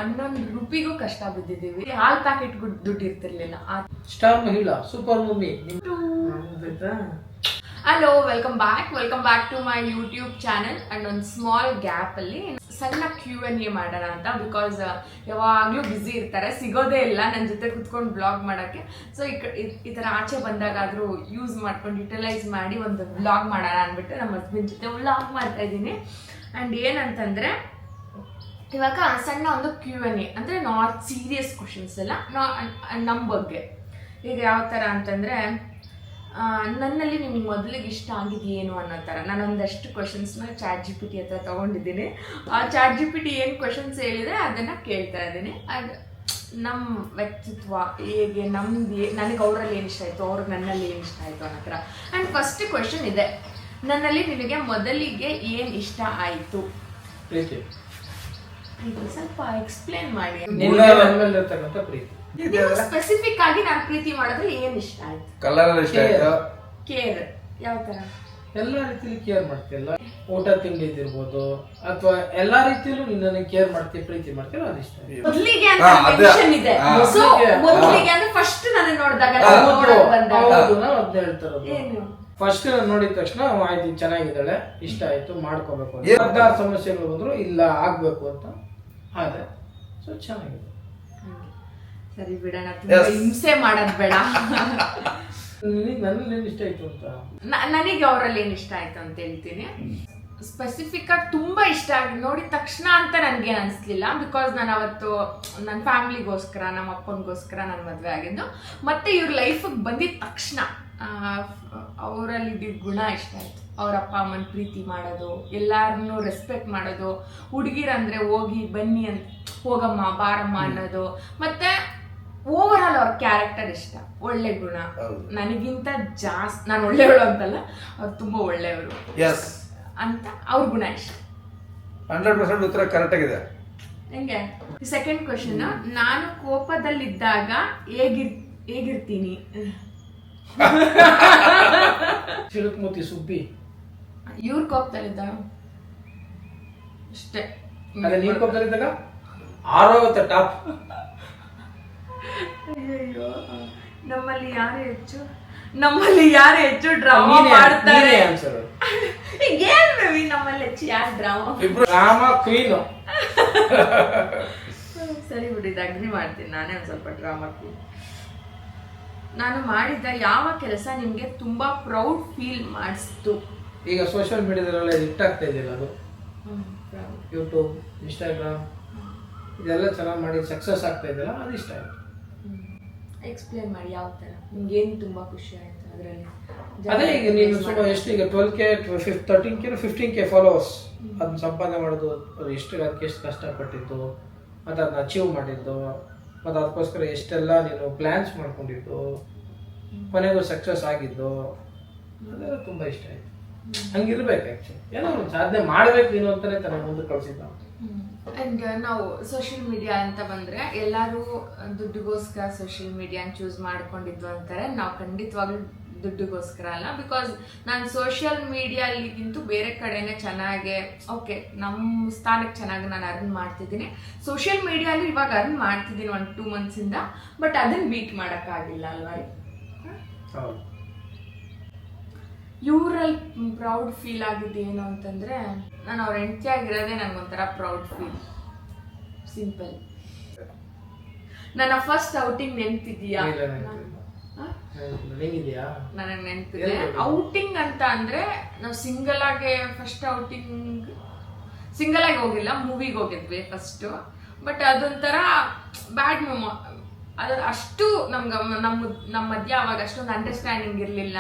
ಒಂದೊಂದು ರೂಪಿಗೂ ಕಷ್ಟ ಬಿದ್ದಿದ್ದೀವಿ. ಹಾಲ್ ಪ್ಯಾಕೆಟ್ ದುಡ್ಡು ಇರ್ತಿರ್ಲಿಲ್ಲ. ಸ್ಟಾರ್ ಮಹಿಳಾ super movie. Hello, welcome back to my YouTube channel. And ಒಂದು ಸ್ಮಾಲ್ ಗ್ಯಾಪ್ ಅಲ್ಲಿ ಸಣ್ಣ Q&A ಮಾಡೋಣ ಅಂತ. ಬಿಕಾಸ್ ಯಾವಾಗ್ಲೂ ಬ್ಯುಸಿ ಇರ್ತಾರೆ, ಸಿಗೋದೇ ಇಲ್ಲ ನನ್ನ ಜೊತೆ ಕುತ್ಕೊಂಡು ಬ್ಲಾಗ್ ಮಾಡೋಕ್ಕೆ. ಸೊ ಈ ಥರ ಆಚೆ ಬಂದಾಗಾದ್ರೂ ಯೂಸ್ ಮಾಡ್ಕೊಂಡು ಯುಟಿಲೈಸ್ ಮಾಡಿ ಒಂದು ಬ್ಲಾಗ್ ಮಾಡೋಣ ಅಂದ್ಬಿಟ್ಟು ನಮ್ಮ ಹಸ್ಬೆಂಡ್ ಜೊತೆ ವ್ಲಾಗ್ ಮಾಡ್ತಾ ಇದ್ದೀನಿ. ಆ್ಯಂಡ್ ಏನಂತಂದರೆ ಇವಾಗ ಸಣ್ಣ ಒಂದು Q&A ಅಂದರೆ ನಾಟ್ ಸೀರಿಯಸ್ ಕ್ವಶನ್ಸ್ ಎಲ್ಲ ನಮ್ಮ ಬಗ್ಗೆ. ಈಗ ಯಾವ ಥರ ಅಂತಂದರೆ ನನ್ನಲ್ಲಿ ನಿಮ್ಗೆ ಮೊದಲಿಗೆ ಇಷ್ಟ ಆಗಿದೆಯೇನು ಅನ್ನೋ ಥರ ನಾನೊಂದಷ್ಟು ಕ್ವಶನ್ಸ್ನ ChatGPT ಹತ್ರ ತೊಗೊಂಡಿದ್ದೀನಿ. ಆ ChatGPT ಏನು ಕ್ವಶನ್ಸ್ ಹೇಳಿದರೆ ಅದನ್ನು ಕೇಳ್ತಾ ಇದ್ದೀನಿ. ಅದು ನಮ್ಮ ವ್ಯಕ್ತಿತ್ವ ಹೇಗೆ, ನಮ್ದು ನನಗೆ ಅವರಲ್ಲಿ ಏನು ಇಷ್ಟ ಆಯಿತು, ಅವ್ರಿಗೆ ನನ್ನಲ್ಲಿ ಏನು ಇಷ್ಟ ಆಯಿತು ಅನ್ನೋ ಥರ. ಆ್ಯಂಡ್ ಫಸ್ಟ್ ಕ್ವಶನ್ ಇದೆ, ನನ್ನಲ್ಲಿ ನಿನಗೆ ಮೊದಲಿಗೆ ಏನು ಇಷ್ಟ ಆಯಿತು? ಇದು ಸ್ವಲ್ಪ ಎಕ್ಸ್ಪ್ಲೇನ್ ಮಾಡಿ. ಸ್ಪೆಸಿಫಿಕ್ ಆಗಿ ನಾನು ಪ್ರೀತಿ ಮಾಡಿದ್ರೆ ಏನ್ ಇಷ್ಟ ಆಯ್ತು? ಕಲರ್ ಇಷ್ಟ ಆಯ್ತು. ಕೇರ್ ಯಾವ ತರ? ಎಲ್ಲಾ ರೀತಿಲಿ ಕೇರ್ ಮಾಡ್ತಿಲ್ಲ. ಊಟ ತಿಂಡಿ ಇದಿರ್ಬೋದು ಅಥವಾ ಎಲ್ಲಾ ರೀತಿಯಲ್ಲೂ ನಿನ್ನನ್ನು ಕೇರ್ ಮಾಡ್ತೀವಿ, ಪ್ರೀತಿ ಮಾಡ್ತೀವಿ, ಅದು ಇಷ್ಟ. ಮೊದಲಿಗೆ ಅಂತ ಟೆನ್ಷನ್ ಇದೆ. ಸೊ ಮೊದಲಿಗೆ ಅಂದ್ರೆ ಫಸ್ಟ್ ನಾನು ನೋಡಿದಾಗ ಅದ್ನ ಹೇಳ್ತಾರ. ಫಸ್ಟ್ ನಾನು ನೋಡಿದ ತಕ್ಷಣ ಆಯ್ತು ಚೆನ್ನಾಗಿದ್ದಾಳೆ, ಇಷ್ಟ ಆಯ್ತು, ಮಾಡ್ಕೋಬೇಕು ಅಂತ. ಸಮಸ್ಯೆಗಳು ಬಂದ್ರು ಇಲ್ಲ ಆಗ್ಬೇಕು ಅಂತ ಅದೇ. ಸೊ ಚೆನ್ನಾಗಿದೆ. ಸರಿ ಬಿಡೋಣ, ಹಿಂಸೆ ಮಾಡೋದ್ ಬೇಡ. ನನ್ನಲ್ಲಿ ಏನ್ ಇಷ್ಟ ಆಯ್ತು ಅಂತ, ನನಗೆ ಅವರಲ್ಲಿ ಏನ್ ಇಷ್ಟ ಆಯ್ತು ಅಂತ ಹೇಳ್ತೀನಿ. ಸ್ಪೆಸಿಫಿಕ್ ಆಗಿ ತುಂಬಾ ಇಷ್ಟ ಆಗಿ ನೋಡಿದ ತಕ್ಷಣ ಅಂತ ನನ್ಗೇನು ಅನ್ಸ್ಲಿಲ್ಲ. ಬಿಕಾಸ್ ನಾನು ಅವತ್ತು ನನ್ನ ಫ್ಯಾಮಿಲಿಗೋಸ್ಕರ, ನಮ್ಮ ಅಪ್ಪನಿಗೋಸ್ಕರ ನಾನು ಮದುವೆ ಆಗಿದ್ದು. ಮತ್ತೆ ಇವ್ರ ಲೈಫಿಗೆ ಬಂದಿದ ತಕ್ಷಣ ಅವರಲ್ಲಿ ಗುಣ ಇಷ್ಟ ಆಯ್ತು. ಅವ್ರ ಅಪ್ಪ ಅಮ್ಮನ ಪ್ರೀತಿ ಮಾಡೋದು, ಎಲ್ಲಾರನ್ನೂ ರೆಸ್ಪೆಕ್ಟ್ ಮಾಡೋದು, ಹುಡುಗಿರಂದ್ರೆ ಹೋಗಿ ಬನ್ನಿ ಅಂತ, ಹೋಗಮ್ಮ ಬಾರಮ್ಮ ಅನ್ನೋದು. ಮತ್ತೆ ಓವರ್ ಆಲ್ ಅವ್ರ ಕ್ಯಾರೆಕ್ಟರ್ ಇಷ್ಟ, ಒಳ್ಳೆ ಗುಣ. ನನಗಿಂತ ಜಾಸ್ತಿ, ನಾನು ಒಳ್ಳೆಯವಳು ಅಂತಲ್ಲ, ಅವ್ರು ತುಂಬಾ ಒಳ್ಳೆಯವರು ಅಂತ ಅವ್ರ ಗುಣ ಇಷ್ಟ. 100% ಉತ್ತರ ಕರೆಕ್ಟ್ ಆಗಿದೆ. ಹೆಂಗೆ? ಸೆಕೆಂಡ್ ಕ್ವಶನ್, ನಾನು ಕೋಪದಲ್ಲಿದ್ದಾಗ ಹೇಗಿರ್ತೀನಿ? ಚಿಳುಕ್ಮೂತಿ ಸುಬ್ಬಿ. ಇವ್ರ ಕೋಪದಲ್ಲಿದ್ದಾಗ ಅಷ್ಟೇ. ಅದೇ ನೀವ್ ಕೋಪದಲ್ಲಿದ್ದಾಗ ಆರೋಗುತ್ತೆ ಟಾಪ್. ಅಯ್ಯೋ, ನಮ್ಮಲ್ಲಿ ಯಾರು ಹೆಚ್ಚು ಡ್ರಾಮಾ ಮಾಡ್ತಾರೆ? ಏನ್ ಬೇಬಿ, ನಮ್ಮಲ್ಲಿ ಹೆಚ್ಚು ಯಾರು ಡ್ರಾಮಾ ಕ್ವೀನ್? ಸರಿ ಬಿಡಿ, ಅಗ್ರಿ ಮಾಡ್ತೀನಿ, ನಾನೇ ಒಂದ್ ಸ್ವಲ್ಪ ಡ್ರಾಮಾ ಕ್ವೀನ್. ನಾನು ಮಾಡಿದ ಯಾವ ಕೆಲಸ ನಿಮ್ಗೆ ತುಂಬಾ ಪ್ರೌಡ್ ಫೀಲ್ ಮಾಡಿಸ್ತು? ಈಗ ಸೋಷಿಯಲ್ ಮೀಡಿಯಾದಲ್ಲೆಲ್ಲ ಹಿಟ್ ಆಗ್ತಾ ಇದೆಯಲ್ಲ, ಅದು ಯೂಟ್ಯೂಬ್, ಇನ್ಸ್ಟಾಗ್ರಾಮ್ ಇದೆಲ್ಲ ಚೆನ್ನಾಗಿ ಮಾಡಿ ಸಕ್ಸಸ್ ಆಗ್ತಾ ಇದೆಯಲ್ಲ, ಅದು ಇಷ್ಟ ಆಯ್ತು. ಎಕ್ಸ್ಪ್ಲೇನ್ ಮಾಡಿ, ಯಾವ ತರ ನಿಮ್ಗೆ ಏನು ತುಂಬಾ ಖುಷಿ ಆಯ್ತು ಅದರಲ್ಲಿ? ಅದೇ ಈಗ ನೀನು ಸುಮ್ಮನೆ ಎಷ್ಟು, ಈಗ 12K 13K 15K ಫಾಲೋವರ್ಸ್ ಅದನ್ನ ಸಂಪಾದನೆ ಮಾಡೋದು, ಅದಕ್ಕೆ ಎಷ್ಟು ಕಷ್ಟಪಟ್ಟಿದ್ದು, ಮತ್ತು ಅದನ್ನ ಅಚೀವ್ ಮಾಡಿದ್ದು, ಮತ್ತು ಅದಕ್ಕೋಸ್ಕರ ಎಷ್ಟೆಲ್ಲ ನೀನು ಪ್ಲ್ಯಾನ್ಸ್ ಮಾಡ್ಕೊಂಡಿದ್ದು, ಕೊನೆಗೂ ಸಕ್ಸಸ್ ಆಗಿದ್ದು, ಅದೆಲ್ಲ ತುಂಬ ಇಷ್ಟ ಆಯಿತು. ಹಂಗಿರ್ಬೇಕು ಆ್ಯಕ್ಚುಲಿ. ಏನೋ ಒಂದು ಸಾಧನೆ ಮಾಡಬೇಕು ನೀನು ಅಂತಲೇ ತನ್ನ ಮುಂದೆ ಕಳಿಸಿದ್ದ. ಆ್ಯಂಡ್ ನಾವು ಸೋಷಿಯಲ್ ಮೀಡಿಯಾ ಅಂತ ಬಂದರೆ ಎಲ್ಲರೂ ದುಡ್ಡಿಗೋಸ್ಕರ ಸೋಷಿಯಲ್ ಮೀಡಿಯಾನ ಚೂಸ್ ಮಾಡ್ಕೊಂಡಿದ್ವು ಅಂತಾರೆ. ನಾವು ಖಂಡಿತವಾಗ್ಲೂ ದುಡ್ಡಿಗೋಸ್ಕರ ಅಲ್ಲ. ಬಿಕಾಸ್ ನಾನು ಸೋಷಿಯಲ್ ಮೀಡಿಯಾಲಿಗಿಂತೂ ಬೇರೆ ಕಡೆನೇ ಚೆನ್ನಾಗೆ, ಓಕೆ, ನಮ್ಮ ಸ್ಥಾನಕ್ಕೆ ಚೆನ್ನಾಗಿ ನಾನು ಅರ್ನ್ ಮಾಡ್ತಿದ್ದೀನಿ. ಸೋಷಿಯಲ್ ಮೀಡಿಯಾಲಿ ಇವಾಗ ಅರ್ನ್ ಮಾಡ್ತಿದ್ದೀನಿ 1-2 ಮಂತ್ಸಿಂದ. ಬಟ್ ಅದನ್ನು ಬೀಟ್ ಮಾಡೋಕ್ಕಾಗಿಲ್ಲ ಅಲ್ವಾ ರೀ? ಇವರಲ್ಲಿ ಪ್ರೌಡ್ ಫೀಲ್ ಆಗಿದೆ ಏನು ಅಂತಂದರೆ, ನಾನು ಅವ್ರ ಹೆಂಡತಿ ಆಗಿರೋದೇ ನನಗೊಂಥರ ಪ್ರೌಡ್ ಫೀಲ್. ಸಿಂಪಲ್. ನನ್ನ ಫಸ್ಟ್ ಔಟಿಂಗ್ ನೆನಪಿದೆಯಾ? ನನಗೆ ನೆನಪಿದೆ. ಔಟಿಂಗ್ ಅಂತ ಅಂದ್ರೆ ನಾವು ಸಿಂಗಲ್ ಆಗಿ ಫಸ್ಟ್ ಔಟಿಂಗ್ ಸಿಂಗಲ್ ಆಗಿ ಹೋಗಿಲ್ಲ, ಮೂವಿಗೆ ಹೋಗಿದ್ವಿ ಫಸ್ಟ್. ಬಟ್ ಅದೊಂಥರ ಬ್ಯಾಡ್ ಮೊಮೊ. ಅದು ಅಷ್ಟು ನಮ್ಮ ಮಧ್ಯ ಅವಾಗ ಅಷ್ಟೊಂದು ಅಂಡರ್ಸ್ಟ್ಯಾಂಡಿಂಗ್ ಇರಲಿಲ್ಲ.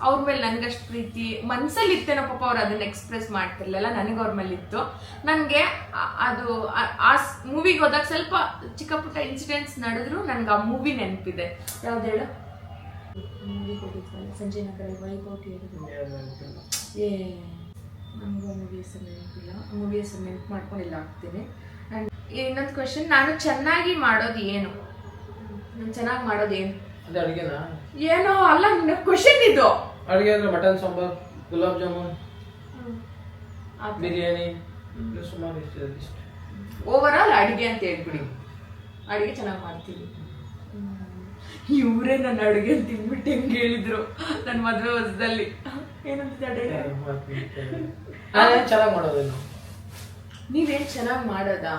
ಅವ್ರ ಮೇಲೆ ನನಗಷ್ಟು ಪ್ರೀತಿ ಮನ್ಸಲ್ಲಿ ಇತ್ತೇನೋ, ಪಾಪ ಅವ್ರು ಅದನ್ನ ಎಕ್ಸ್ಪ್ರೆಸ್ ಮಾಡ್ತಿರ್ಲಿಲ್ಲ. ನನಗೆ ಅವ್ರ ಮೇಲೆ ಇತ್ತು. ನನಗೆ ಅದು ಆ ಮೂವಿಗೆ ಹೋದಾಗ ಸ್ವಲ್ಪ ಚಿಕ್ಕ ಪುಟ್ಟ ಇನ್ಸಿಡೆಂಟ್ಸ್ ನಡೆದ್ರು ನನಗೆ ಆ ಮೂವಿ ನೆನಪಿದೆ. ಯಾವ್ದು ಹೇಳು? ಮೂವಿಗೆ ಹೋಗಿದ್ವಲ್ಲ ಸಂಜಯ್ ನಗರ ವೈಭವ್ ಏ, ನನಗೂ ಮೂವಿ ಹೆಸರು ನೆನಪಿಲ್ಲ. ಮೂವಿ ಹೆಸರು ನೆನಪು ಮಾಡ್ಕೊಂಡಿಲ್ಲ ಆಗ್ತೀನಿ. ಆ್ಯಂಡ್ ಇನ್ನೊಂದು ಕ್ವಶನ್, ನಾನು ಚೆನ್ನಾಗಿ ಮಾಡೋದು ಏನು? ನಾನು ಚೆನ್ನಾಗಿ ಮಾಡೋದು ಏನು? ಅದೇ ಅಡುಗೆನಾ? ಏನೋ ಅಲ್ಲ, ಕ್ವಶನ್ ಇದು. ಅಡುಗೆ ಅಂದ್ರೆ ಮಟನ್ ಸಾಂಬಾರ್, ಗುಲಾಬ್ ಜಾಮೂನ್, ಬಿರಿಯಾನಿ, ಸುಮಾರು ಇಷ್ಟ. ಓವರ್ ಆಲ್ ಅಡುಗೆ ಅಂತ ಹೇಳ್ಬಿಡಿ. ಅಡುಗೆ ಚೆನ್ನಾಗಿ ಮಾಡ್ತೀವಿ. ಇವರೇ ನನ್ನ ಅಡುಗೆ ತಿನ್ಬಿಟ್ಟು ಹೆಂಗೆ ಹೇಳಿದ್ರು ನನ್ನ ಮದುವೆ ಹೊಸದಲ್ಲಿ. ಏನಂತ ಚೆನ್ನಾಗಿ ಮಾಡೋದೇನು? ನೀವೇನು ಚೆನ್ನಾಗಿ ಮಾಡೋದಾ?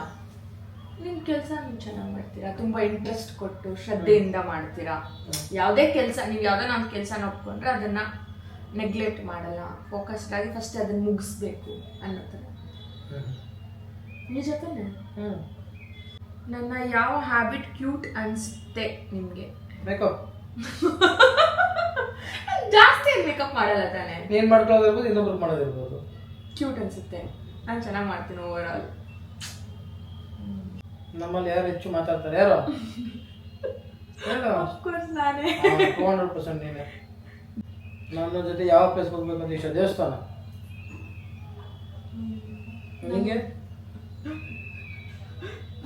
ನಿಮ್ಮ ಕೆಲಸ ನೀವು ಚೆನ್ನಾಗಿ ಮಾಡ್ತೀರಾ, ತುಂಬ ಇಂಟ್ರೆಸ್ಟ್ ಕೊಟ್ಟು ಶ್ರದ್ಧೆಯಿಂದ ಮಾಡ್ತೀರಾ. ಯಾವುದೇ ಕೆಲಸ ನೀವು ಯಾವುದೋ ನಮ್ಮ ಕೆಲಸನ ಒಪ್ಕೊಂಡ್ರೆ ಅದನ್ನು ನೆಗ್ಲೆಕ್ಟ್ ಮಾಡಲ್ಲ, ಫೋಕಸ್ಡ್ ಆಗಿ ಫಸ್ಟ್ ಅದನ್ನು ಮುಗಿಸ್ಬೇಕು ಅನ್ನೋ ಥರ. ನಿಜ ತಾನೆ? ನನ್ನ ಯಾವ ಹ್ಯಾಬಿಟ್ ಕ್ಯೂಟ್ ಅನಿಸುತ್ತೆ ನಿಮಗೆ? ಮೇಕಪ್. ಜಾಸ್ತಿ ಮೇಕಪ್ ಮಾಡಲ್ಲ ತಾನೆ. ನೀನು ಮಾಡ್ಕೊಳ್ಳೋದಿರ್ಬೋದು, ಇನ್ನೊಬ್ರು ಮಾಡೋದಿರ್ಬೋದು. ಕ್ಯೂಟ್ ಅನಿಸುತ್ತೆ. ನಾನು ಚೆನ್ನಾಗಿ ಮಾಡ್ತೀನಿ ಓವರ್ ಆಲ್. ನಮ್ಮಲ್ಲಿ ಯಾರು ಹೆಚ್ಚು ಮಾತಾಡ್ತಾರೆ? ಯಾರು? 200% ನೀನೆ. ನನ್ನ ಜೊತೆ ಯಾವ ಪ್ಲೇಸ್ ಹೋಗ್ಬೇಕಂತ ಇಷ್ಟ? ದೇವಸ್ಥಾನ. ನಿಂಗೆ?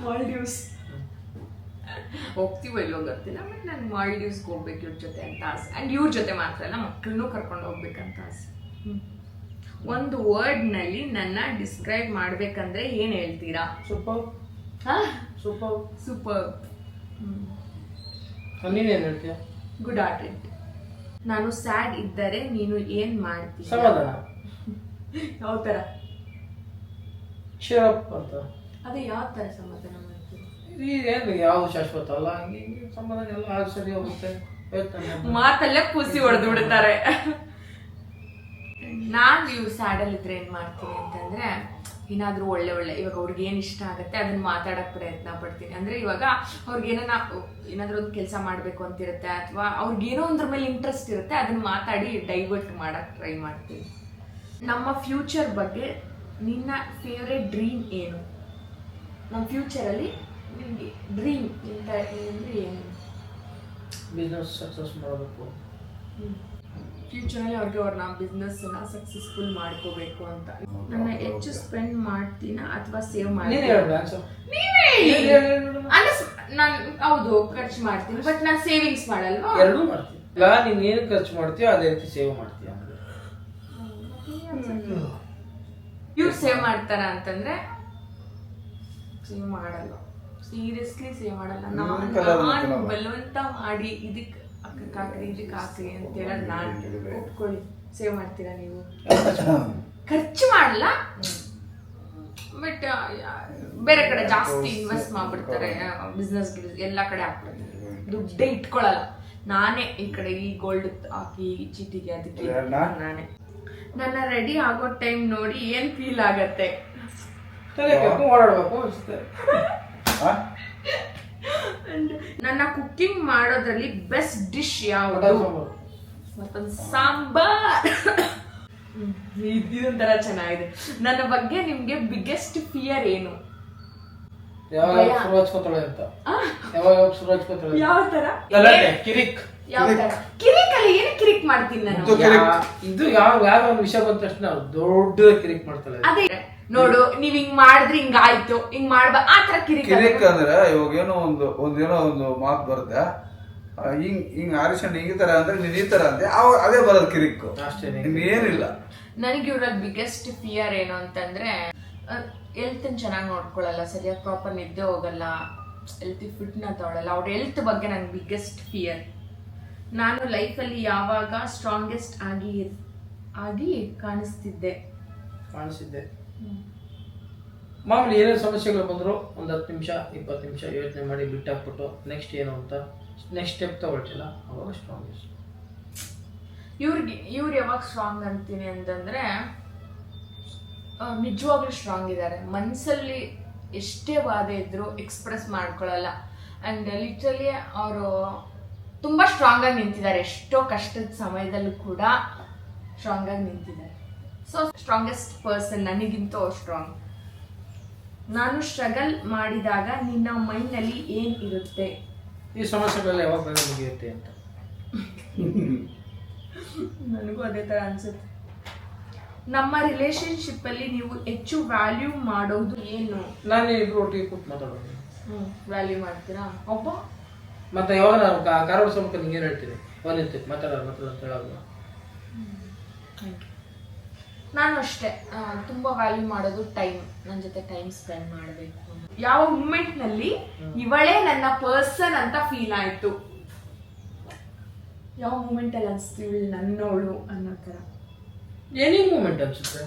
ಮಾಲ್ಡೀವ್ಸ್ ಹೋಗ್ತೀವೋ ಇಲ್ಲೋ ಗೊತ್ತಿಲ್ಲ, ಬಟ್ ನಾನು ಮಾಲ್ಡೀವ್ಸ್ಗೆ ಹೋಗ್ಬೇಕು ಇವ್ರ ಜೊತೆ ಅಂತ ಆಸೆ. ಆ್ಯಂಡ್ ಇವ್ರ ಜೊತೆ ಮಾತ್ರ ಅಲ್ಲ, ಮಕ್ಕಳನ್ನೂ ಕರ್ಕೊಂಡು ಹೋಗ್ಬೇಕಂತ ಆಸೆ. ಒಂದು ವರ್ಡ್ನಲ್ಲಿ ನನ್ನ ಡಿಸ್ಕ್ರೈಬ್ ಮಾಡ್ಬೇಕಂದ್ರೆ ಏನು ಹೇಳ್ತೀರಾ? ಸೂಪರ್. ಸೂಪರ್. ಸೂಪರ್. ನೀನೇನು ಹೇಳ್ತೀಯ? Good at it. ನಾನು ಸ್ಯಾಡ್ ಇದ್ದರೆ ನೀನು ಏನು ಮಾಡ್ತೀಯ? ಸಮಾಧಾನ. ಯಾವ ಥರ? ಶೇರ್ ಅಪ್ ಅಂತ. ಅದೇ ಯಾವ ಥರ ಸಮಾಧಾನ ಮಾಡ್ತೀವಿ? ಏನು ಯಾವ ಶಾಶ್ವತ ಅಲ್ಲ, ಹಂಗೆ ಸಮಾಧಾನ ಎಲ್ಲ ಆಗ ಸರಿ ಹೋಗುತ್ತೆ. ಮಾತಲ್ಲೇ ಪೂಸಿ ಹೊಡೆದು ಬಿಡ್ತಾರೆ. ನಾನು ಇವ್ರು ಸ್ಯಾಡಲ್ಲಿದ್ರೆ ಏನು ಮಾಡ್ತೀನಿ ಅಂತಂದರೆ, ಏನಾದರೂ ಒಳ್ಳೆ ಇವಾಗ ಅವ್ರಿಗೆ ಏನು ಇಷ್ಟ ಆಗುತ್ತೆ ಅದನ್ನು ಮಾತಾಡೋಕ್ಕೆ ಪ್ರಯತ್ನ ಪಡ್ತೀನಿ. ಅಂದರೆ ಇವಾಗ ಏನಾದರೂ ಒಂದು ಕೆಲಸ ಮಾಡಬೇಕು ಅಂತಿರುತ್ತೆ, ಅಥವಾ ಅವ್ರಿಗೇನೋ ಒಂದ್ರ ಮೇಲೆ ಇಂಟ್ರೆಸ್ಟ್ ಇರುತ್ತೆ, ಅದನ್ನು ಮಾತಾಡಿ ಡೈವರ್ಟ್ ಮಾಡೋಕ್ಕೆ ಟ್ರೈ ಮಾಡ್ತೀನಿ. ನಮ್ಮ ಫ್ಯೂಚರ್ ಬಗ್ಗೆ ನಿನ್ನ ಫೇವ್ರೆಟ್ ಡ್ರೀಮ್ ಏನು? ನಮ್ಮ ಫ್ಯೂಚರಲ್ಲಿ ನಿಮಗೆ ಡ್ರೀಮ್ ಅಂದರೆ ಏನು? ಬಿಸ್ನೆಸ್ ಸಕ್ಸಸ್ ಮಾಡಬೇಕು. ಫ್ಯೂಚರಲ್ಲಿ ಅವ್ರನ್ನ ಬಿಸ್ನೆಸ್ನ ಸಕ್ಸಸ್ಫುಲ್ ಮಾಡ್ಕೋಬೇಕು ಅಂತ. ನನ್ನ ಹೆಚ್ಚು ಸ್ಪೆಂಡ್ ಮಾಡ್ತೀನ ಅಥವಾ ಸೇವ್ ಮಾಡ್ತೀನಿ? ನಾನು ಹೌದು ಖರ್ಚು ಮಾಡ್ತೀನಿ, ಬಟ್ ನಾನು ಸೇವಿಂಗ್ಸ್ ಮಾಡಲ್ವಾ? ಎರಡೂ ಮಾಡ್ತೀನಿ. ಇಲ್ಲ, ನೀನು ಏನು ಖರ್ಚು ಮಾಡ್ತೀಯೋ ಅದೇ ರೀತಿ ಸೇವ್ ಮಾಡ್ತೀಯ. ಇವ್ರು ಸೇವ್ ಮಾಡ್ತಾರ ಅಂತಂದ್ರೆ ಸೇವ್ ಮಾಡಲ್ಲ, ಸೀರಿಯಸ್ಲಿ ಸೇವ್ ಮಾಡಲ್ಲ. ನಾನು ಬಲವಂತ ಮಾಡಿ ಇದಕ್ಕೆ ಹಾಕ್ರಿ ಇದಕ್ಕೆ ಹಾಕ್ರಿ ಅಂತ ಹೇಳೋದು ನಾನು ಒಪ್ಕೊಳ್ಳಿ. ಸೇವ್ ಮಾಡ್ತೀರಾ ನೀವು? ಖರ್ಚು ಮಾಡಲ್ಲ, ಬಟ್ ಬೇರೆ ಕಡೆ ಜಾಸ್ತಿ ಇನ್ವೆಸ್ಟ್ ಮಾಡ್ಬಿಡ್ತಾರೆ. ಬಿಸ್ನೆಸ್ ಎಲ್ಲ ಕಡೆ ಹಾಕ್ಬಿಡ್ತಾರೆ, ದುಡ್ಡೇ ಇಟ್ಕೊಳ್ಳಲ್ಲ. ನಾನೇ ಈ ಕಡೆ ಈ ಗೋಲ್ಡ್ ಹಾಕಿ ಚೀಟಿಗೆ ಅದಕ್ಕೆ ನಾನೇ. ನನ್ನ ರೆಡಿ ಆಗೋ ಟೈಮ್ ನೋಡಿ ಏನ್ ಫೀಲ್ ಆಗತ್ತೆ? ಓಡಾಡ್ಬೇಕು ಅನ್ಸುತ್ತೆ. ನನ್ನ ಕುಕ್ಕಿಂಗ್ ಮಾಡೋದ್ರಲ್ಲಿ ಬೆಸ್ಟ್ ಡಿಶ್ ಯಾವುದು? ಮತ್ತೊಂದು ಸಾಂಬಾರ್. ಇದೊಂಥರ ಚೆನ್ನಾಗಿದೆ. ನನ್ನ ಬಗ್ಗೆ ನಿಮ್ಗೆ ಬಿಗ್ಗೆಸ್ಟ್ ಫಿಯರ್ ಏನು? ಯಾವಾಗ ಶುರು ಹಚ್ಕೋತಾಳೆ ಅಂತ. ಯಾವಾಗ ಶುರು ಹಚ್ಕೋತಾಳೆ? ಯಾವ ತರ? ಕಿರಿಕ್. ಯಾವ ತರ? ಕಿರಿಕ್ ಅಲ್ಲಿ ಏನು ಕಿರಿಕ್ ಮಾಡ್ತೀನಿ ನಾನು? ಇದು ಯಾವ ಒಂದು ವಿಷಯ ಬಂದ ತಕ್ಷಣ ದೊಡ್ಡ ಕಿರಿಕ್ ಮಾಡ್ತಾಳೆ. ಅದೇ ನೋಡು, ನೀವ್ ಹಿಂಗ್ ಮಾಡಿದ್ರೆ ಹಿಂಗ ಆಯ್ತು, ಹಿಂಗ್ ಮಾಡ್ಬಾ ಆ ತರ ಕಿರಿಕ್. ಕಿರಿಕ್ ಅಂದ್ರೆ ಇವಾಗ ಏನೋ ಒಂದು ಮಾತು ಬರುತ್ತೆ, ಹಿಂಗ್ ಆರಿಸನ್ ಈ ತರ ಅಂದ್ರೆ ನೀನ್ ಈ ತರ ಅಂದೆ, ಅದೇ ಬರೋದು ಕಿರಿಕ್ ಅಷ್ಟೇ, ಇನ್ನೇನಿಲ್ಲ. ನನಗೆ ಇವ್ರಲ್ಲಿ ಬಿಗ್ಗೆಸ್ಟ್ ಫಿಯರ್ ಏನು ಅಂತಂದ್ರೆ, ಹೆಲ್ತ್ ಚೆನ್ನಾಗಿ ನೋಡ್ಕೊಳ್ಳಲ್ಲ, ಸರಿಯಾಗಿ ಪ್ರಾಪರ್ ನಿದ್ದೆ ಹೋಗಲ್ಲ, ಹೆಲ್ತ್ ಫಿಟ್ನ ತಗೊಳ್ಳಲ್ಲ. ಅವ್ರ ಹೆಲ್ತ್ ಬಗ್ಗೆ ನಂಗೆ ಬಿಗ್ಗೆಸ್ಟ್ ಫಿಯರ್. ನಾನು ಲೈಫಲ್ಲಿ ಯಾವಾಗ ಸ್ಟ್ರಾಂಗೆಸ್ಟ್ ಆಗಿ ಕಾಣಿಸ್ತಿದ್ದೆ? ಮಾಮೂಲಿ ಏನೇನು ಸಮಸ್ಯೆಗಳು ಬಂದರೂ ಒಂದು 10 ನಿಮಿಷ 20 ನಿಮಿಷ ಯೋಚನೆ ಮಾಡಿ ಬಿಟ್ಟಾಕ್ಬಿಟ್ಟು ನೆಕ್ಸ್ಟ್ ಏನು ಅಂತ ನೆಕ್ಸ್ಟ್ ಸ್ಟೆಪ್ ತಗೊಳ್ತಿಲ್ಲ, ಅವಾಗ ಸ್ಟ್ರಾಂಗೆಸ್ಟ್. ಇವ್ರು ಯಾವಾಗ ಸ್ಟ್ರಾಂಗ್ ಅಂತೀನಿ ಅಂತಂದರೆ, ನಿಜವಾಗ್ಲೂ ಸ್ಟ್ರಾಂಗ್ ಇದ್ದಾರೆ. ಮನಸ್ಸಲ್ಲಿ ಎಷ್ಟೇ ಬಾಧೆ ಇದ್ದರೂ ಎಕ್ಸ್ಪ್ರೆಸ್ ಮಾಡ್ಕೊಳ್ಳಲ್ಲ. ಆ್ಯಂಡ್ ಲಿಟ್ರಲಿ ಅವರು ತುಂಬ ಸ್ಟ್ರಾಂಗಾಗಿ ನಿಂತಿದ್ದಾರೆ. ಎಷ್ಟೋ ಕಷ್ಟದ ಸಮಯದಲ್ಲೂ ಕೂಡ ಸ್ಟ್ರಾಂಗಾಗಿ ನಿಂತಿದ್ದಾರೆ. ಸೊ ಸ್ಟ್ರಾಂಗೆಸ್ಟ್ ಪರ್ಸನ್ ನನಗಿಂತ ಸ್ಟ್ರಾಂಗ್. ನಾನು ಸ್ಟ್ರಗಲ್ ಮಾಡಿದಾಗ ನಿನ್ನ ಮೈಂಡ್ನಲ್ಲಿ ಏನು ಇರುತ್ತೆ? ಈ ಸಮಸ್ಯೆಗಳೆಲ್ಲ ಯಾವಾಗ ಬೇಗ ಮುಗಿಯುತ್ತೆ ಅಂತ. ನನಗೂ ಅದೇ ಥರ ಅನ್ಸುತ್ತೆ. ನಮ್ಮ ರಿಲೇಶನ್ಶಿಪ್ಪಲ್ಲಿ ನೀವು ಹೆಚ್ಚು ವ್ಯಾಲ್ಯೂ ಮಾಡೋದು ಏನು? ನಾನು ಇಬ್ರು ಒಟ್ಟಿಗೆ ಕೂತು ಮಾತಾಡೋದು. ವ್ಯಾಲ್ಯೂ ಮಾಡ್ತೀರಾ? ಒಬ್ಬ ಮತ್ತೆ ಯಾವಾಗ ನಾನು ಕಾರ್ ಓಡಿಸೋಕೆ ನಿಂಗೇನು ಹೇಳ್ತೀನಿ, ಒಂದಿತ್ತು ಮಾತಾಡೋದು ಅಂತ ಹೇಳೋದು. ನಾನು ಅಷ್ಟೇ ತುಂಬ ವ್ಯಾಲ್ಯೂ ಮಾಡೋದು ಟೈಮ್. ನನ್ನ ಜೊತೆ ಟೈಮ್ ಸ್ಪೆಂಡ್ ಮಾಡಬೇಕು. ಯಾವ ಮೂಮೆಂಟ್ ನಲ್ಲಿ ಇವಳೇ ನನ್ನ ಪರ್ಸನ್ ಅಂತ ಫೀಲ್ ಆಯ್ತು, ಯಾವ ಮೂಮೆಂಟ್ ಅಲ್ಲಿ ಅನ್ಸ್ತು ಇವಳು ನನ್ನವಳು ಅನ್ನೋ ತರ. ಏನೇ ಮೂಮೆಂಟ್ ಅನ್ಸುತ್ತೆ?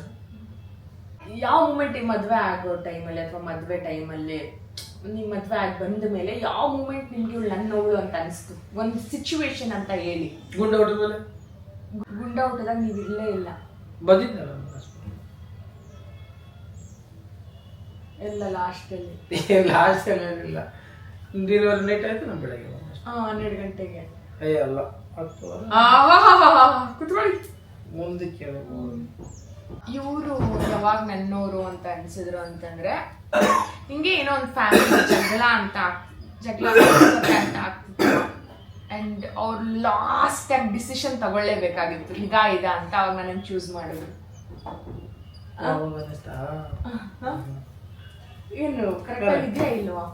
ಯಾವ ಮೂಮೆಂಟ್ ಮದ್ವೆ ಆಗೋ ಟೈಮಲ್ಲಿ ಅಥವಾ ಮದ್ವೆ ಟೈಮಲ್ಲಿ ನಿಮ್ ಮದ್ವೆ ಆಗಿ ಬಂದ ಮೇಲೆ ಯಾವ ಮೂಮೆಂಟ್ ನಿಮ್ಗೆ ಇವಳು ನನ್ನವಳು ಅಂತ ಅನಿಸ್ತು? ಒಂದು ಸಿಚುವೇಶನ್ ಅಂತ ಹೇಳಿ. ಗುಂಡ ಹೊಡೆದ ಮೇಲೆ? ಗುಂಡ ಊಟದಾಗ ನೀವು ಇರ್ಲೇ ಇಲ್ಲ. ಬಂದಿದ್ದಲ್ಲ ಎಲ್ಲ ಲಾಸ್ಟಲ್ಲಿ. ಲಾಸ್ಟ್ ಏನಿಲ್ಲ, ಡೆಲಿವರಿ ನೈಟ್ ಆಯ್ತು ನಮ್ಮ ಬೆಳಗ್ಗೆ 12 ಗಂಟೆಗೆ. ಅಲ್ಲ 10 ಕುತ್ಕೊಳ್ಳಿ. ಮುಂದಕ್ಕೆ ಇವರು ಯಾವಾಗ ನನ್ನೋರು ಅಂತ ಅನ್ಸಿದ್ರು ಅಂತಂದ್ರೆ ಹಿಂಗೆ ಏನೋ ಒಂದು ಫ್ಯಾಮಿಲಿ ಜಗಳ ಅಂತ ಆಗ್ತಿತ್ತು. ಅಂಡ್ ಅವ್ರು ಲಾಸ್ಟ್ ಟೈಮ್ ಡಿಸಿಷನ್ ತಗೊಳ್ಳೇಬೇಕಾಗಿತ್ತು, ಇದಾ ಅಂತ. ಅವಾಗ ನಾನು ಚೂಸ್ ಮಾಡಿದ್ರು. ಏನು ಕರೆಕ್ಟ್ ಇದೆಯಾ ಇಲ್ವಾ?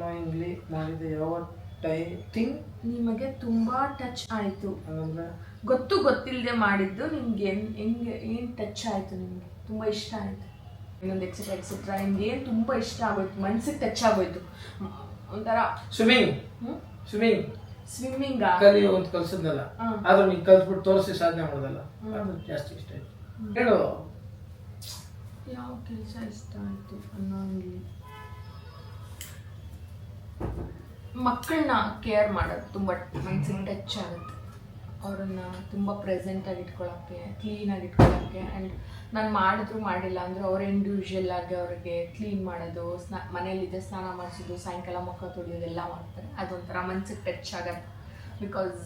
ಮಾಡಿದೆ ಯಾವ ಥಿಂಗ್ ನಿಮಗೆ ತುಂಬಾ ಟಚ್ ಆಯ್ತು? ಗೊತ್ತಿಲ್ಲದೆ ಮಾಡಿದ್ದು ನಿಮ್ಗೆ ಏನ್ ಟಚ್ ಆಯ್ತು? ನಿಮ್ಗೆ ತುಂಬಾ ಇಷ್ಟ ಆಯ್ತು? ಇನ್ನೊಂದು ಎಕ್ಸೆಟ್ರಾ ನಿಮ್ಗೆ ಏನ್ ತುಂಬಾ ಇಷ್ಟ ಆಗೋಯ್ತು, ಮನ್ಸಿಗೆ ಟಚ್ ಆಗೋಯ್ತು? ಒಂಥರ ಸ್ವಿಮ್ಮಿಂಗ್ ಕಲಿ ಒಂದು ಕಲ್ಸದ್ನಲ್ಲ, ಆದ್ರೂ ನೀನ್ ಕಲ್ಸ್ಬಿಟ್ಟು ತೋರಿಸಿ ಸಾಧನೆ ಮಾಡೋದಲ್ಲ, ಅದು ಜಾಸ್ತಿ ಇಷ್ಟ ಆಯ್ತು. ಹೇಳು ಯಾವ ಕೆಲಸ ಇಷ್ಟ ಆಯ್ತು ಅನ್ನೋಂಗಿಲ್ಲ. ಮಕ್ಕಳನ್ನ ಕೇರ್ ಮಾಡೋದು ತುಂಬ ಮನ್ಸಿಗೆ ಟಚ್ ಆಗುತ್ತೆ. ಅವರನ್ನು ತುಂಬ ಪ್ರೆಸೆಂಟಾಗಿ ಇಟ್ಕೊಳ್ಳೋಕ್ಕೆ, ಕ್ಲೀನಾಗಿ ಇಟ್ಕೊಳ್ಳೋಕ್ಕೆ. ಆ್ಯಂಡ್ ನಾನು ಮಾಡಿದ್ರು ಮಾಡಿಲ್ಲ ಅಂದರೂ ಅವ್ರು ಇಂಡಿವಿಜುವಲ್ ಆಗಿ ಅವ್ರಿಗೆ ಕ್ಲೀನ್ ಮಾಡೋದು, ಮನೇಲಿದ್ದೆ ಸ್ನಾನ ಮಾಡಿಸೋದು, ಸಾಯಂಕಾಲ ಮುಖ ತೊಳೆಯೋದೆಲ್ಲ ಮಾಡ್ತಾರೆ. ಅದೊಂಥರ ಮನ್ಸಿಗೆ ಟಚ್ ಆಗುತ್ತೆ. ಬಿಕಾಸ್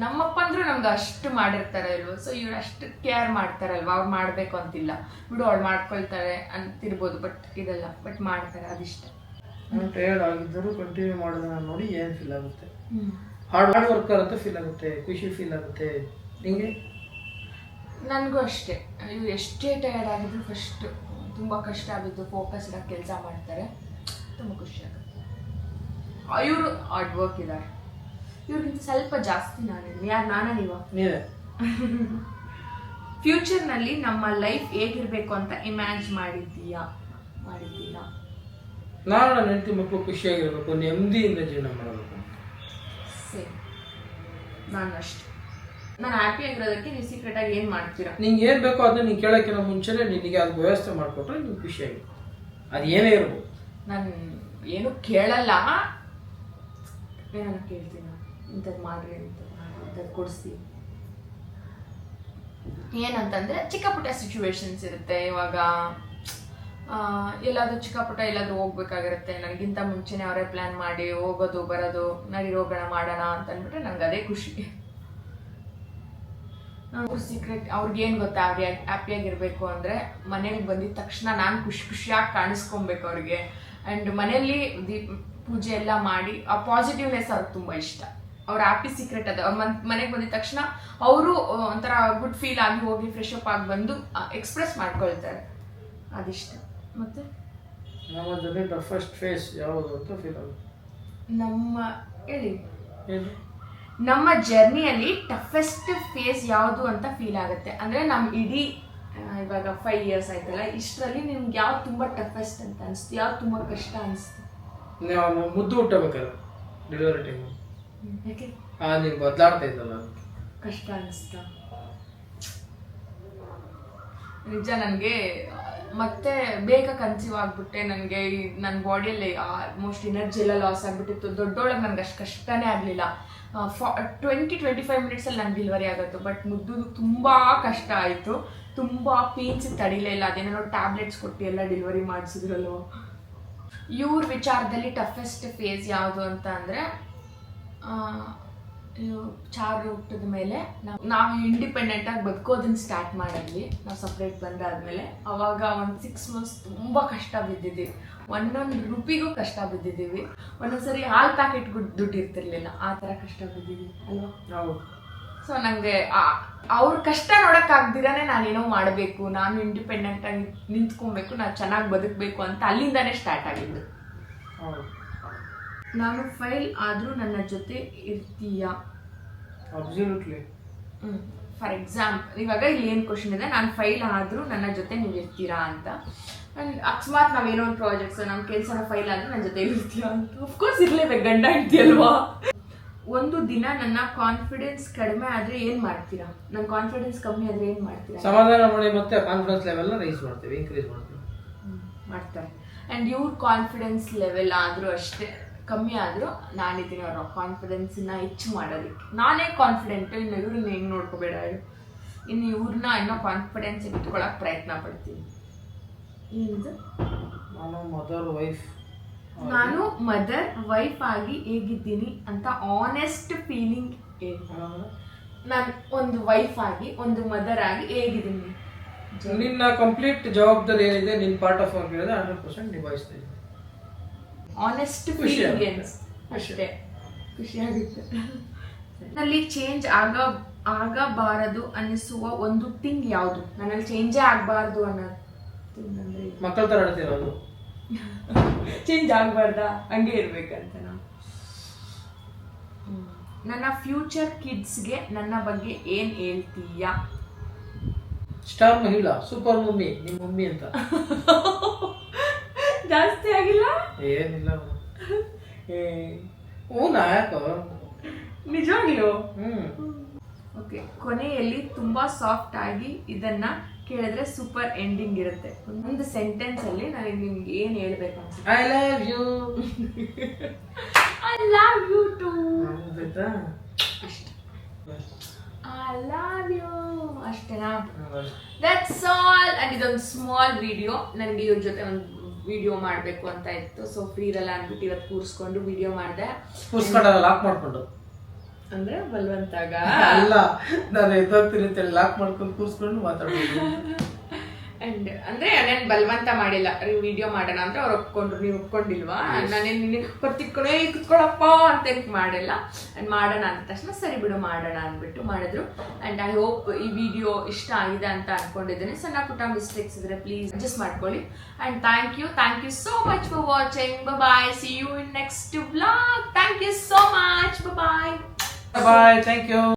ನಮ್ಮಪ್ಪ ಅಂದರೂ ನಮ್ಗೆ ಅಷ್ಟು ಮಾಡಿರ್ತಾರೆ ಇಲ್ವೋ, ಸೊ ಇವ್ರು ಅಷ್ಟು ಕೇರ್ ಮಾಡ್ತಾರಲ್ವ. ಅವ್ರು ಮಾಡಬೇಕು ಅಂತಿಲ್ಲ, ಬಿಡು ಅವ್ಳು ಮಾಡ್ಕೊಳ್ತಾರೆ ಅಂತಿರ್ಬೋದು, ಬಟ್ ಮಾಡ್ತಾರೆ, ಅದಿಷ್ಟ. ಟಯರ್ಡ್ ಆಗಿದ್ದರೂ ಕಂಟಿನ್ಯೂ ಮಾಡೋದನ್ನ ನೋಡಿ ಏನು ಫೀಲ್ ಆಗುತ್ತೆ? ಹಾರ್ಡ್ ವರ್ಕರ್ ಅಂತ ಫೀಲ್ ಆಗುತ್ತೆ, ಖುಷಿ ಫೀಲ್ ಆಗುತ್ತೆ. ನಿಮಗೆ? ನನಗೂ ಅಷ್ಟೇ. ಇವ್ರು ಎಷ್ಟೇ ಟಯರ್ಡ್ ಆಗಿದ್ರು ಫಸ್ಟ್ ತುಂಬ ಕಷ್ಟ ಆಗಿದ್ದು ಫೋಕಸ್ಡ್ ಆಗಿ ಕೆಲಸ ಮಾಡ್ತಾರೆ, ತುಂಬ ಖುಷಿ ಆಗುತ್ತೆ. ಇವರು ಹಾರ್ಡ್ ವರ್ಕ್ ಇದ್ದಾರೆ, ಇವ್ರಿಗಿಂತ ಸ್ವಲ್ಪ ಜಾಸ್ತಿ ನಾನಿದ್ದೀನಿ. ಯಾರು ನಾನಾ ನೀವಾ? ನೀವೇ. ಫ್ಯೂಚರ್ನಲ್ಲಿ ನಮ್ಮ ಲೈಫ್ ಹೇಗಿರಬೇಕು ಅಂತ ಇಮ್ಯಾಜಿನ್ ಮಾಡಿದ್ದೀರಾ? ನಾನು ನನ್ನ ಹೆಂಡತಿ ಮಕ್ಕಳು ಖುಷಿಯಾಗಿರ್ಬೇಕು, ನೆಮ್ಮದಿಯಿಂದ ಜೀವನ ಮಾಡಬೇಕು. ಸೇಮ್, ನಾನು ಅಷ್ಟೇ. ನಾನು ಹ್ಯಾಪಿ ಆಗಿರೋದಕ್ಕೆ ನೀವು ಸೀಕ್ರೆಟ್ ಆಗಿ ಏನು ಮಾಡ್ತೀರಾ? ನಿಂಗೆ ಏನು ಬೇಕೋ ಅದನ್ನ ನೀನು ಕೇಳೋಕ್ಕಿಂತ ಮುಂಚೆನೇ ನಿನಗೆ ಅದು ವ್ಯವಸ್ಥೆ ಮಾಡಿಕೊಟ್ರೆ ನೀನು ಖುಷಿಯಾಗಿ, ಅದು ಏನೇ ಇರ್ಬೋದು. ನಾನು ಏನು ಕೇಳಲ್ಲ, ಏನಾದ್ರು ಕೇಳ್ತೀನಿ, ಇಂಥದ್ದು ಮಾಡ್ರಿ ಇಂಥದ್ದು ಕೊಡಿಸ್ತೀನಿ. ಏನಂತಂದರೆ ಚಿಕ್ಕ ಪುಟ್ಟ ಸಿಚುವೇಶನ್ಸ್ ಇರುತ್ತೆ. ಇವಾಗ ಎಲ್ಲಾದರೂ ಚಿಕ್ಕ ಪುಟ್ಟ ಎಲ್ಲಾದರೂ ಹೋಗ್ಬೇಕಾಗಿರುತ್ತೆ, ನನಗಿಂತ ಮುಂಚೆನೇ ಅವರೇ ಪ್ಲ್ಯಾನ್ ಮಾಡಿ ಹೋಗೋದು ಬರೋದು, ನಡಿ ಹೋಗೋಣ ಮಾಡೋಣ ಅಂತ ಅಂದ್ಬಿಟ್ರೆ ನನಗೆ ಅದೇ ಖುಷಿ. ಸೀಕ್ರೆಟ್ ಅವ್ರಿಗೇನು ಗೊತ್ತಾ, ಅವ್ರಿಗೆ ಹ್ಯಾಪಿಯಾಗಿರಬೇಕು ಅಂದರೆ ಮನೆಗೆ ಬಂದಿದ್ದ ತಕ್ಷಣ ನಾನು ಖುಷಿಯಾಗಿ ಕಾಣಿಸ್ಕೊಬೇಕು ಅವ್ರಿಗೆ. ಆ್ಯಂಡ್ ಮನೆಯಲ್ಲಿ ಪೂಜೆ ಎಲ್ಲ ಮಾಡಿ ಆ ಪಾಸಿಟಿವ್ನೆಸ್ ಅವ್ರಿಗೆ ತುಂಬ ಇಷ್ಟ. ಅವ್ರ ಹ್ಯಾಪಿ ಸೀಕ್ರೆಟ್ ಅದು. ಅವ್ರು ಮನೆಗೆ ಬಂದಿದ ತಕ್ಷಣ ಅವರು ಒಂಥರ ಗುಡ್ ಫೀಲ್ ಆಗಿ ಹೋಗಿ ಫ್ರೆಶ್ ಅಪ್ ಆಗಿ ಬಂದು ಎಕ್ಸ್ಪ್ರೆಸ್ ಮಾಡ್ಕೊಳ್ತಾರೆ, ಅದಿಷ್ಟ. ಮತ್ತೆ ನಮ್ಮ ಜೊತೆ ಫಸ್ಟ್ ಫೇಸ್ ಯಾವುದು ಅಂತ ಫೀಲ್ ಆಗುತ್ತೆ? ನಮ್ಮ ಜರ್ನಿಯಲ್ಲಿ ಟಫೆಸ್ಟ್ ಫೇಸ್ ಯಾವುದು ಅಂತ ಫೀಲ್ ಆಗುತ್ತೆ ಅಂದರೆ ನಮ್ಮ ಇಡೀ ಇವಾಗ 5 years ಆಯ್ತಲ್ಲ, ಇಷ್ಟರಲ್ಲಿ ನಿಮ್ಗೆ ಯಾವ್ದು ತುಂಬ ಟಫೆಸ್ಟ್ ಅಂತ ಅನಿಸ್ತು, ಯಾವ್ದು ತುಂಬ ಕಷ್ಟ ಅನಿಸ್ತು? ನಾವು ಮುದ್ದು ಹುಟ್ಟಬೇಕಾದ್ರೆ ಡೆಲಿವರಿ ಟೈಮ್. ಯಾಕೆ? ನೀನು ಬದಲಾಡ್ತಾ ಇದ್ದಲ್ಲ, ಕಷ್ಟ ಅನಿಸ್ತಾ? ನಿಜ, ನನಗೆ ಮತ್ತೆ ಬೇಗ ಕನ್ಸೀವ್ ಆಗಿಬಿಟ್ಟೆ. ನನಗೆ ನನ್ನ ಬಾಡಿಯಲ್ಲಿ ಆಲ್ಮೋಸ್ಟ್ ಎನರ್ಜಿ ಎಲ್ಲ ಲಾಸ್ ಆಗಿಬಿಟ್ಟಿತ್ತು. ದೊಡ್ಡೊಳಗೆ ನನಗೆ ಅಷ್ಟು ಕಷ್ಟನೇ ಆಗಲಿಲ್ಲ. 20-25 ಮಿನಿಟ್ಸಲ್ಲಿ ನನಗೆ ಡೆಲಿವರಿ ಆಗುತ್ತೆ. ಬಟ್ ಮುದ್ದು ತುಂಬ ಕಷ್ಟ ಆಯಿತು, ತುಂಬ ಪೇನ್ಸ್ ತಡಿಲೇ ಇಲ್ಲ. ಅದೇನೋ ಟ್ಯಾಬ್ಲೆಟ್ಸ್ ಕೊಟ್ಟು ಎಲ್ಲ ಡೆಲಿವರಿ ಮಾಡಿಸಿದ್ರಲ್ವ. ಇವ್ರ ವಿಚಾರದಲ್ಲಿ ಟಫೆಸ್ಟ್ ಫೇಸ್ ಯಾವುದು ಅಂತ ಅಂದರೆ, ಚಾರು ಹುಟ್ಟಿದ ಮೇಲೆ ನಾವು ಇಂಡಿಪೆಂಡೆಂಟಾಗಿ ಬದುಕೋದನ್ನ ಸ್ಟಾರ್ಟ್ ಮಾಡಿದ್ವಿ. ನಾವು ಸಪ್ರೇಟ್ ಬಂದಾದ್ಮೇಲೆ ಅವಾಗ ಒಂದು 6 months ತುಂಬ ಕಷ್ಟ ಬಿದ್ದಿದ್ದೀವಿ. ಒಂದೊಂದು ರೂಪಿಗೂ ಕಷ್ಟ ಬಿದ್ದಿದ್ದೀವಿ. ಒಂದೊಂದ್ಸರಿ ಹಾಲು ಪ್ಯಾಕೆಟ್ಗೂ ದುಡ್ಡು ಇರ್ತಿರ್ಲಿಲ್ಲ, ಆ ಥರ ಕಷ್ಟ ಬಿದ್ದಿದ್ದೀವಿ ಅಲ್ವಾ? ಹೌದು. ಸೊ ನನಗೆ ಅವ್ರ ಕಷ್ಟ ನೋಡೋಕ್ಕಾಗ್ದಿರಾನೆ ನಾನೇನೋ ಮಾಡಬೇಕು, ನಾನು ಇಂಡಿಪೆಂಡೆಂಟಾಗಿ ನಿಂತ್ಕೊಬೇಕು, ನಾನು ಚೆನ್ನಾಗಿ ಬದುಕಬೇಕು ಅಂತ ಅಲ್ಲಿಂದಾನೇ ಸ್ಟಾರ್ಟ್ ಆಗಿದ್ದು. ನಾನು ಫೈಲ್ ಆದರೂ ನನ್ನ ಜೊತೆ ಇರ್ತೀಯಾ? ಅಬ್ಸಲ್ಯೂಟ್ಲಿ. ಫಾರ್ ಎಕ್ಸಾಂಪಲ್ ಇವಾಗ ಇಲ್ಲಿ ಏನು ಕ್ವಶನ್ ಇದೆ, ನಾನು ಫೈಲ್ ಆದರೂ ನನ್ನ ಜೊತೆ ನೀವು ಇರ್ತೀರಾ ಅಂತ. ಅಂಡ್ ಅಕಸ್ಮಾತ್ ನಾವೇನೋ ಒಂದು ಪ್ರಾಜೆಕ್ಟ್ಸ್ ನಮ್ಮ ಕೆಲಸನ ಫೈಲ್ ಆದ್ರೆ ನನ್ನ ಜೊತೆ ಇರ್ತೀಯಾ ಅಂತ ಅಫ್ಕೋರ್ಸ್ ಇರ್ಲೇಬೇಕು, ಗಂಡ ಹೆಂಡತಿ ಅಲ್ವಾ. ಒಂದು ದಿನ ನನ್ನ ಕಾನ್ಫಿಡೆನ್ಸ್ ಕಡಿಮೆ ಆದ್ರೆ ಏನ್ ಮಾಡ್ತೀರಾ? ನನ್ನ ಕಾನ್ಫಿಡೆನ್ಸ್ ಕಮ್ಮಿ ಆದ್ರೆ ಏನ್ ಮಾಡ್ತೀರಾ? ಸಮಾಧಾನ ಮಾಡಿ ಮತ್ತೆ ಕಾನ್ಫಿಡೆನ್ಸ್ ಲೆವೆಲ್ ರೈಸ್ ಮಾಡ್ತೀವಿ, ಇನ್ಕ್ರೀಸ್ ಮಾಡ್ತೀವಿ. ಮಾಡ್ತಾರೆ. ಅಂಡ್ ಇವ್ರ ಕಾನ್ಫಿಡೆನ್ಸ್ ಲೆವೆಲ್ ಆದ್ರೂ ಅಷ್ಟೇ ಕಮ್ಮಿ ಆದ್ರೂ ನಾನಿದ್ದೀನಿ ಅವ್ರ ಕಾನ್ಫಿಡೆನ್ಸ್ನ ಹೆಚ್ಚು ಮಾಡೋದಕ್ಕೆ. ನಾನೇ ಕಾನ್ಫಿಡೆಂಟ್, ಇನ್ನು ಇವ್ರನ್ನ ಹೆಂಗ್ ನೋಡ್ಕೋಬೇಡ ಹೇಳು. ಇನ್ನು ಇವ್ರನ್ನ ಇನ್ನೂ ಕಾನ್ಫಿಡೆನ್ಸ್ ಇಟ್ಕೊಳಕ್ ಪ್ರಯತ್ನ ಪಡ್ತೀನಿ. ಏನಿದು? ನಾನು ಮದರ್ ವೈಫ್ ಆಗಿ ಹೇಗಿದ್ದೀನಿ ಅಂತ ಆನೆಸ್ಟ್ ಫೀಲಿಂಗ್ ಏನು? ನಾನು ಒಂದು ವೈಫ್ ಆಗಿ ಒಂದು ಮದರ್ ಆಗಿ ಹೇಗಿದ್ದೀನಿ? ನಿನ್ನ ಕಂಪ್ಲೀಟ್ ಜವಾಬ್ದಾರಿ ಏನಿದೆ ನಿನ್ನ ಪಾರ್ಟ್ ಆಫ್ ವರ್ಕ್ ಇರೋದು 100% ನಿಭಾಯಿಸ್ತಾ ಇದ್ದೀನಿ. ಆನೆಸ್ಟ್ ಫೀಲಿಂಗ್ ಅಷ್ಟೇ, ಖುಷಿ ಆಗುತ್ತೆ. ನನ್ನಲ್ಲಿ ಚೇಂಜ್ ಆಗಬಾರದು ಅನ್ನಿಸುವ ಒಂದು ಥಿಂಗ್ ಯಾವುದು? ನನ್ನಲ್ಲಿ ಚೇಂಜೇ ಆಗಬಾರ್ದು ಅನ್ನೋ ಥಿಂಗ್ ಅಂದ್ರೆ ಮಕ್ಕಳ ತರ ಆಡ್ತಿರೋದು. ಚೇಂಜ್ ಆಗಬಾರ್ದಾ? ಹಂಗೆ ಇರ್ಬೇಕಂತ ನಾವು. ನನ್ನ ಫ್ಯೂಚರ್ ಕಿಡ್ಸ್ಗೆ ನನ್ನ ಬಗ್ಗೆ ಏನ್ ಹೇಳ್ತೀಯಾ? ಸ್ಟಾರ್ ಮಹಿಳಾ, ಸೂಪರ್ ಮಮ್ಮಿ, ನಿಮ್ಮ ಮಮ್ಮಿ ಅಂತ. ಜಾಸ್ತಿ ಆಗಿಲ್ಲ? ಏನಿಲ್ಲ. ಹೂನಾ ಯಾಕೋ? ನಿಜವಾಗ್ಲೂ? ಓಕೆ. ಕೊನೆಯಲ್ಲಿ ತುಂಬಾ ಸಾಫ್ಟ್ ಆಗಿ ಇದನ್ನ ಕೇಳಿದ್ರೆ ಸೂಪರ್ ಎಂಡಿಂಗ್ ಇರುತ್ತೆ. ಒಂದು ಸೆಂಟೆನ್ಸ್ ಅಲ್ಲಿ ನನಗೆ ನಿಮ್ಗೆ ಏನ್ ಹೇಳ್ಬೇಕು ಅನ್ಸುತ್ತೆ? I love you. I love you too. ಅಷ್ಟೇ. ಐ ಲವ್ ಯು ಅಷ್ಟೇನಾ? That's all. ಅಂಡ್ ಇದೊಂದು ಸ್ಮಾಲ್ ವಿಡಿಯೋ. ನನಗೆ ಇವ್ರ ಜೊತೆ ಒಂದು ವಿಡಿಯೋ ಮಾಡಬೇಕು ಅಂತ ಇತ್ತು. ಸೊ ಫ್ರೀ ಇರಲ್ಲ ಅಂದ್ಬಿಟ್ಟು ಇವತ್ತು ಕೂರಿಸ್ಕೊಂಡು ವಿಡಿಯೋ ಮಾಡಿದೆ. ಕೂರಿಸ್ಕೊಂಡಲ್ಲ, ಲಾಕ್ ಮಾಡ್ಕೊಂಡು. ಅಂದ್ರೆ ಬಲ್ವಂತಾಗ ಅಲ್ಲ, ನಾನು ಎದ್ದೋಗ್ತೀನಿ ಅಂತ ಲಾಕ್ ಮಾಡ್ಕೊಂಡು ಕೂರಿಸ್ಕೊಂಡು ಮಾತಾಡ್ಬೋದು. ಅಂಡ್ ಅಂದ್ರೆ ನಾನು ಬಲವಂತ ಮಾಡಿಲ್ಲ. ವಿಡಿಯೋ ಮಾಡೋಣ ಅಂದ್ರೆ ಅವ್ರು ಒಪ್ಕೊಂಡ್ರು. ನೀವು ಒಪ್ಕೊಂಡಿಲ್ವಾ? ನಾನೇನು ನಿನಗೆ ಕೊತ್ತಿಟ್ಕೊಂಡೆ ಕುತ್ಕೊಳಪ್ಪ ಅಂತ ಮಾಡಿಲ್ಲ. ಅಂಡ್ ಮಾಡೋಣ ಅಂದ ತಕ್ಷಣ ಸರಿ ಬಿಡು ಮಾಡೋಣ ಅಂದ್ಬಿಟ್ಟು ಮಾಡಿದ್ರು. ಅಂಡ್ ಐ ಹೋಪ್ ಈ ವಿಡಿಯೋ ಇಷ್ಟ ಆಗಿದೆ ಅಂತ ಅನ್ಕೊಂಡಿದ್ದೀನಿ. ಸಣ್ಣ ಪುಟ್ಟ ಮಿಸ್ಟೇಕ್ಸ್ ಇದ್ರೆ ಪ್ಲೀಸ್ ಅಡ್ಜಸ್ಟ್ ಮಾಡ್ಕೊಳ್ಳಿ. And thank you so much for watching. Bye, see you in next vlog. Thank you so much. Bye. Bye. Thank you.